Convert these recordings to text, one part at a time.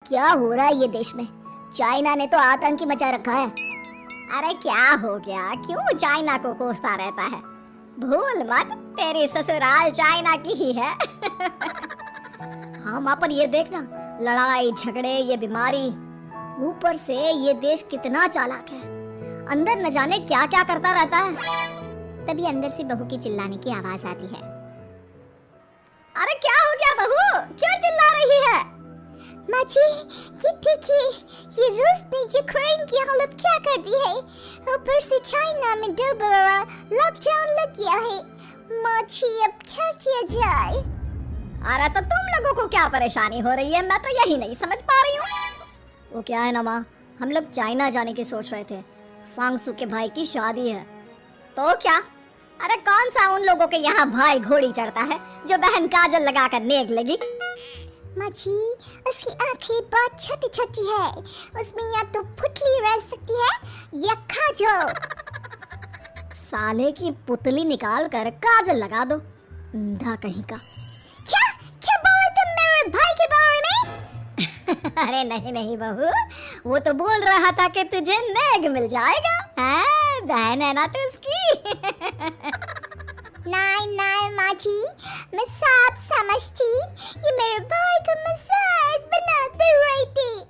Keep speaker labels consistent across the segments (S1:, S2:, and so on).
S1: क्या हो रहा है ये देश में? चाइना ने तो आतंक ही मचा रखा है। अरे क्या हो गया, क्यों चाइना को कोसता रहता है? भूल मत, तेरी ससुराल चाइना की ही है। हाँ माँ, पर ये देखना, लड़ाई झगड़े, ये बीमारी, ऊपर से ये देश कितना चालाक है। अंदर न जाने क्या क्या करता रहता है। तभी अंदर से बहू की चिल्लाने की आवाज आती है। अरे क्या हो गया बहू, क्यों चिल्ला रही है? माँ जी, ये देखिए, ये रूस ने यूक्रेन की हालत क्या कर दी है। ऊपर से चाइना में दोबारा लॉकडाउन लग गया है। माँ जी, अब क्या किया जाए? अरे तो तुम लोगों को क्या परेशानी हो रही है, मैं तो यही नहीं समझ पा रही हूँ। वो क्या है ना माँ, हम लोग चाइना जाने की सोच रहे थे। सांगसू के भाई की शादी है। तो क्या? अरे कौन सा उन लोगों के यहाँ भाई घोड़ी चढ़ता है जो बहन काजल लगाकर नेक लगी? माँ जी, उसकी आंखें बहुत छोटी छोटी है, उसमें या तो पुतली रह सकती है या काजल। साले की पुतली निकाल कर काजल लगा दो, अंधा कहीं का। क्या क्या बोले तुम मेरे भाई के बारे में? अरे नहीं नहीं बहू, वो तो बोल रहा था कि तुझे नेग मिल जाएगा। हैं, बहन है ना तू उसकी। नहीं नहीं माँ जी, मैं सब समझती, ये मेरे भाई का मजाक बनाते रहती।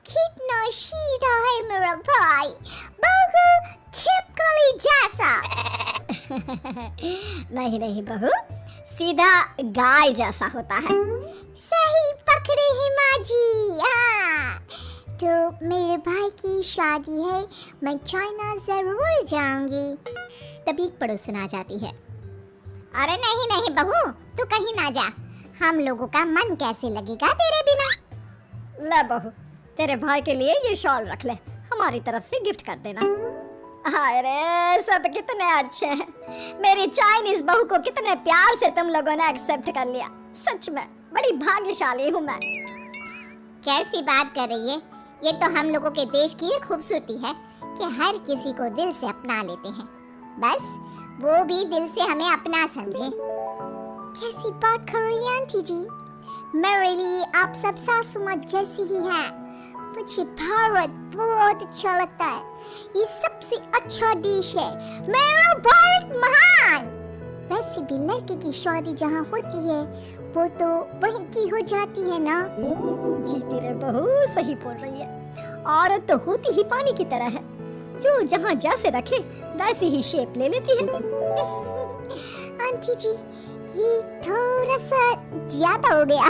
S1: कितना शीरा है मेरा भाई, बिल्कुल छिपकली जैसा। नहीं नहीं बहू, सीधा गाय जैसा होता है। सही पकड़े हैं माँ जी। हाँ, तो मेरे भाई की शादी है, मैं चाइना जरूर जाऊंगी। तभी एक पड़ोसन आ जाती है। अरे नहीं नहीं बहू, तू कहीं ना जा, हम लोगों का मन कैसे लगेगा तेरे बिना। ले बहू, तेरे भाई के लिए ये शॉल रख ले, हमारी तरफ से गिफ्ट कर देना। हाय रे, सब कितने अच्छे हैं। मेरी चाइनीज बहू को कितने प्यार से तुम लोगों ने एक्सेप्ट कर लिया। सच में बड़ी भाग्यशाली हूँ मैं। कैसी बात कर रही है? ये तो हम लोगों के देश की खूबसूरती है कि हर किसी को दिल से अपना लेते हैं, बस वो भी दिल से हमें अपना समझे। कैसी बात कर रही हैं आंटी जी? मेरे लिए आप सब सासू माँ जैसी ही हैं। मुझे भारत बहुत अच्छा लगता है, ये सबसे अच्छा देश है। मेरा भारत महान। वैसे भी लड़के की शादी जहाँ होती है वो तो वहीं की हो जाती है ना। जी तेरे बहू सही बोल रही है। औरत तो होती ही पानी की तरह है, जो जहाँ जैसे रखे वैसे ही शेप ले लेती है। आंटी जी, ये थोड़ा सा ज्यादा हो गया,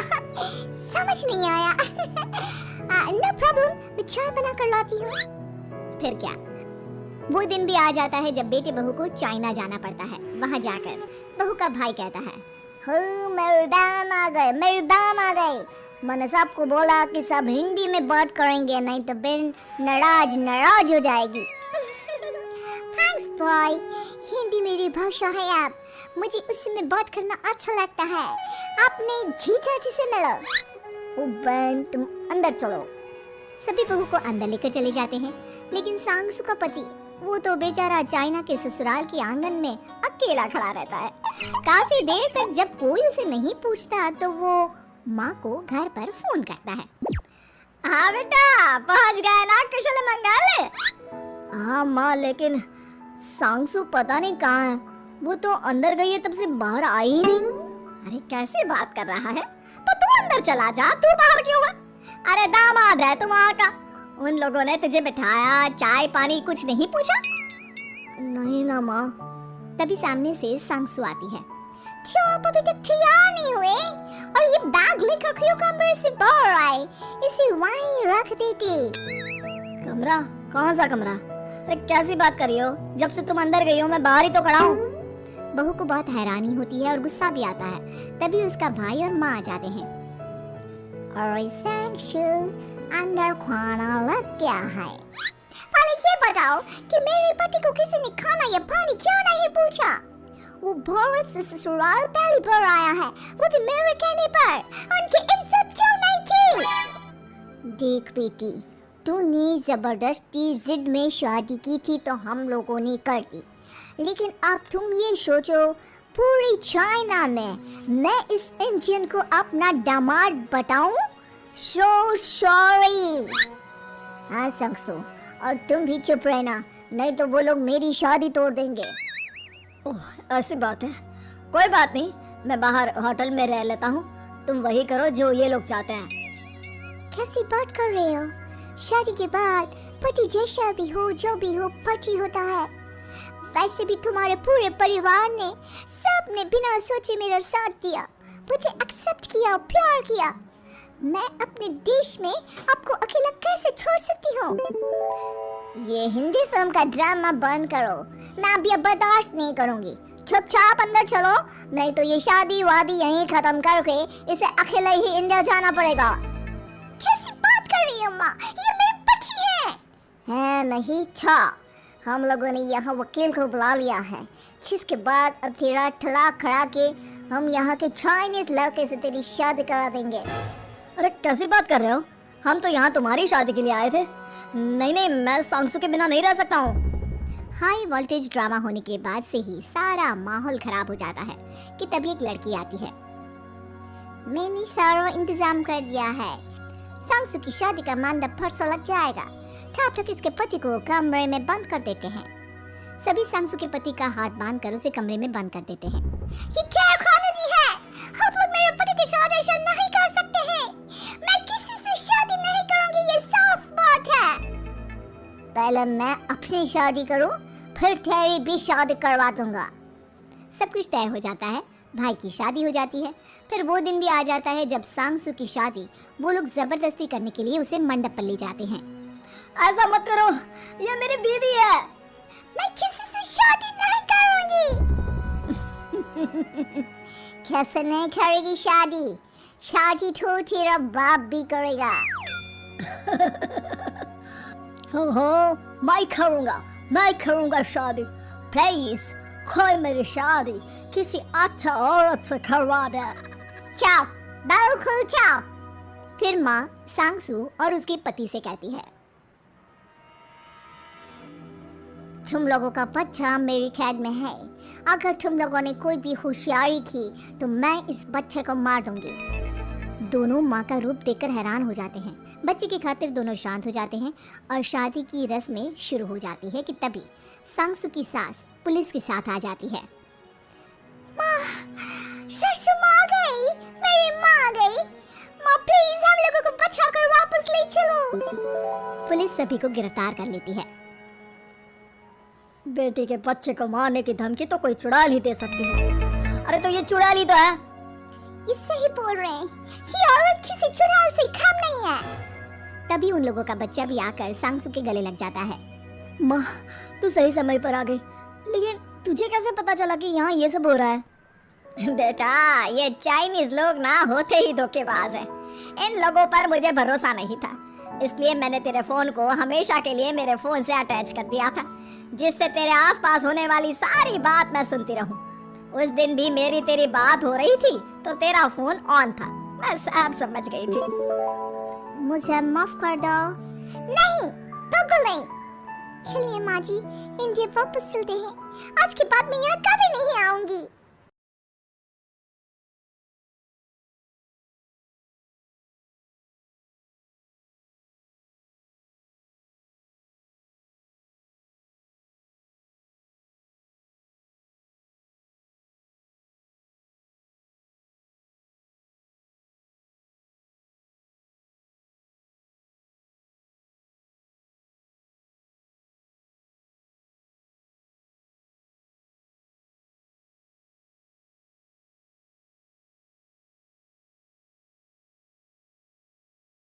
S1: समझ नहीं आया। नो प्रॉब्लम, मैं चाय बना कर लाती हूँ। फिर क्या, वो दिन भी आ जाता है जब बेटे बहू को चाइना जाना पड़ता है। वहाँ जाकर बहू का भाई कहता है, मेरे दाम आ गए, मेरे दाम आ गए। मैंने सबको बोला कि सब हिंदी में बात करेंगे, नहीं तो बहन नाराज हो जाएगी। थैंक्स बॉय, हिंदी मेरी भाषा है। आप मुझे उसमें बात करना अच्छा लगता है। आपने जीजा जी से मिलो। ओ बहन, तुम अंदर चलो। सभी बहू को अंदर लेकर चले जाते हैं, लेकिन सांगसू का पति, वो तो बेचारा चाइना के ससुराल के आंगन में अकेला खड़ा रहता है। काफी देर तक जब कोई उसे नहीं पूछता तो वो माँ को घर पर फोन करता है। हाँ बेटा, पहुँच गए ना कुशल मंगल? हाँ माँ, लेकिन सांगसू पता नहीं कहाँ है, वो तो अंदर गई है तब से बाहर आई ही नहीं। अरे कैसे बात कर रहा है? तो तू अंदर चला जा, तू बाहर क्यों है? अरे दामाद है तू वहाँ का, उन लोगों ने तुझे बिठाया, चाय पानी कुछ नहीं पूछा? नहीं ना माँ। तभी सामने से सांगसू आती है। आप अभी तक तैयार नहीं हुए और ये बैग लेकर क्यों कमरे से बाहर आए? इसे वहीं रख देती। कमरा? कौन सा कमरा? अरे कैसी बात कर रही हो? जब से तुम अंदर गई हो मैं बाहर ही तो खड़ा हूँ। बहू को बहुत हैरानी होती है और गुस्सा भी आता है। तभी उसका भाई और माँ आ जाते हैं। और सांगसू, अंदर खाना लग गया है। पहले ये बताओ कि मेरे पति को किसी ने खाना या पानी क्यों नहीं पूछा? वो भारत से ससुराल पहली बार आया है, वो भी मेरे कहने पर। उनकी इज्जत क्यों नहीं की? देख बेटी, तूने जबरदस्ती जिद में शादी की थी तो हम लोगों ने कर दी, लेकिन अब तुम ये सोचो, पूरी चाइना में मैं इस इंडियन को अपना दामाद बताऊं? So sorry हाँ संगसू, और तुम भी चुप रहना, नहीं तो वो लोग मेरी शादी तोड़ देंगे।
S2: ओह, ऐसी बात है। कोई बात नहीं, मैं बाहर होटल में रह लेता हूँ। तुम वही करो जो ये लोग चाहते हैं।
S1: कैसी बात कर रहे हो? शादी के बाद पति जैसा भी हो, जो भी हो, पति होता है। वैसे भी तुम्हारे पूरे परिवार ने, सबने बिना सोचे मेरा साथ दिया, मुझे एक्सेप्ट किया, प्यार किया। मैं अपने देश में आपको अकेला कैसे छोड़ सकती हूँ? ये हिंदी फिल्म का ड्रामा बंद करो, मैं अब ये बर्दाश्त नहीं करूँगी। चुपचाप अंदर चलो, नहीं तो ये शादी वादी यहीं खत्म करके इसे अकेले ही इंडिया जाना पड़ेगा। कैसी बात कर रही हो माँ? ये मेरे पति है नहीं था। हम लोगों ने यहाँ वकील को बुला लिया है, जिसके बाद अब तेरा तलाक करा के हम यहाँ के चाइनीज लड़के से तेरी शादी करा देंगे।
S2: अरे कैसी बात कर रहे हो? हम तो यहाँ तुम्हारी शादी के लिए आए थे। नहीं नहीं, मैं सांसू के बिना नहीं रह सकता हूँ।
S1: हाई वोल्टेज ड्रामा होने के बाद से ही सारा माहौल खराब हो जाता है कि तभी एक लड़की आती है। मैंने सारा इंतजाम कर दिया है, सांसू की शादी का मंडप परसों लग जाएगा। तब तक इसके पति को कमरे में बंद कर देते हैं। सभी सांसू के पति का हाथ बांधकर उसे कमरे में बंद कर देते हैं। ये क्या कानूनी है? आप लोग मेरे पति के साथ ऐसा नहीं कर सकते हैं। मैं किसी से शादी नहीं करूंगी, ये साफ बात है। पहले मैं अपनी शादी करूं, फिर तेरी भी शादी करवा दूंगा। सब कुछ तय हो जाता है, भाई की शादी हो जाती है। फिर वो दिन भी आ जाता है जब सांसू की शादी वो लोग जबरदस्ती करने के लिए उसे मंडप पर ले जाते हैं।
S2: ऐसा मत करो, ये मेरी बीवी है।
S1: मैं किसी से शादी नहीं करूंगी। कैसे नहीं करेगी शादी? शादी तो तेरा बाप भी करेगा।
S2: हो, मैं करूंगा शादी। प्लीज कोई मेरी शादी किसी अच्छा औरत से करवा दे।
S1: चाओ, बिल्कुल चाओ। फिर माँ सांसू और उसके पति से कहती है, तुम लोगों का बच्चा मेरी कैद में है। अगर तुम लोगों ने कोई भी होशियारी की तो मैं इस बच्चे को मार दूंगी। दोनों माँ का रूप देखकर हैरान हो जाते हैं। बच्चे की खातिर दोनों शांत हो जाते हैं और शादी की रस्में शुरू हो जाती है कि तभी सांसू की सास पुलिस के साथ आ जाती है। माँ, ससुर माँ आ गई, मेरी माँ आ गई। माँ प्लीज हम लोगों को बचाकर वापस ले चलो। पुलिस सभी को गिरफ्तार कर लेती है।
S2: बेटी के बच्चे को मारने की धमकी तो कोई चुड़ैल ही दे सकती है। अरे तो ये चुड़ैल ही तो है।
S1: ये सही बोल रहे हैं, ये औरत किसी चुड़ैल से कम नहीं है। तभी उन लोगों का बच्चा भी आकर सांसू के गले लग जाता है।
S2: माँ, तू सही समय पर आ गई, लेकिन तुझे कैसे पता चला कि यहाँ ये सब हो रहा है?
S1: बेटा, ये चाइनीज लोग ना होते ही धोखेबाज हैं। इन लोगों पर मुझे भरोसा नहीं था, इसलिए मैंने तेरे फोन को हमेशा के लिए मेरे फोन से अटैच कर दिया था, जिससे तेरे आसपास होने वाली सारी बात मैं सुनती रहूं। उस दिन भी मेरी तेरी बात हो रही थी तो तेरा फोन ऑन था, मैं सब समझ गई थी। मुझे माफ कर दो। नहीं, बिल्कुल नहीं। चलिए माँ जी, इंडिया वापस चलते हैं। आज के बाद मैं यहाँ कभी नहीं आऊंगी।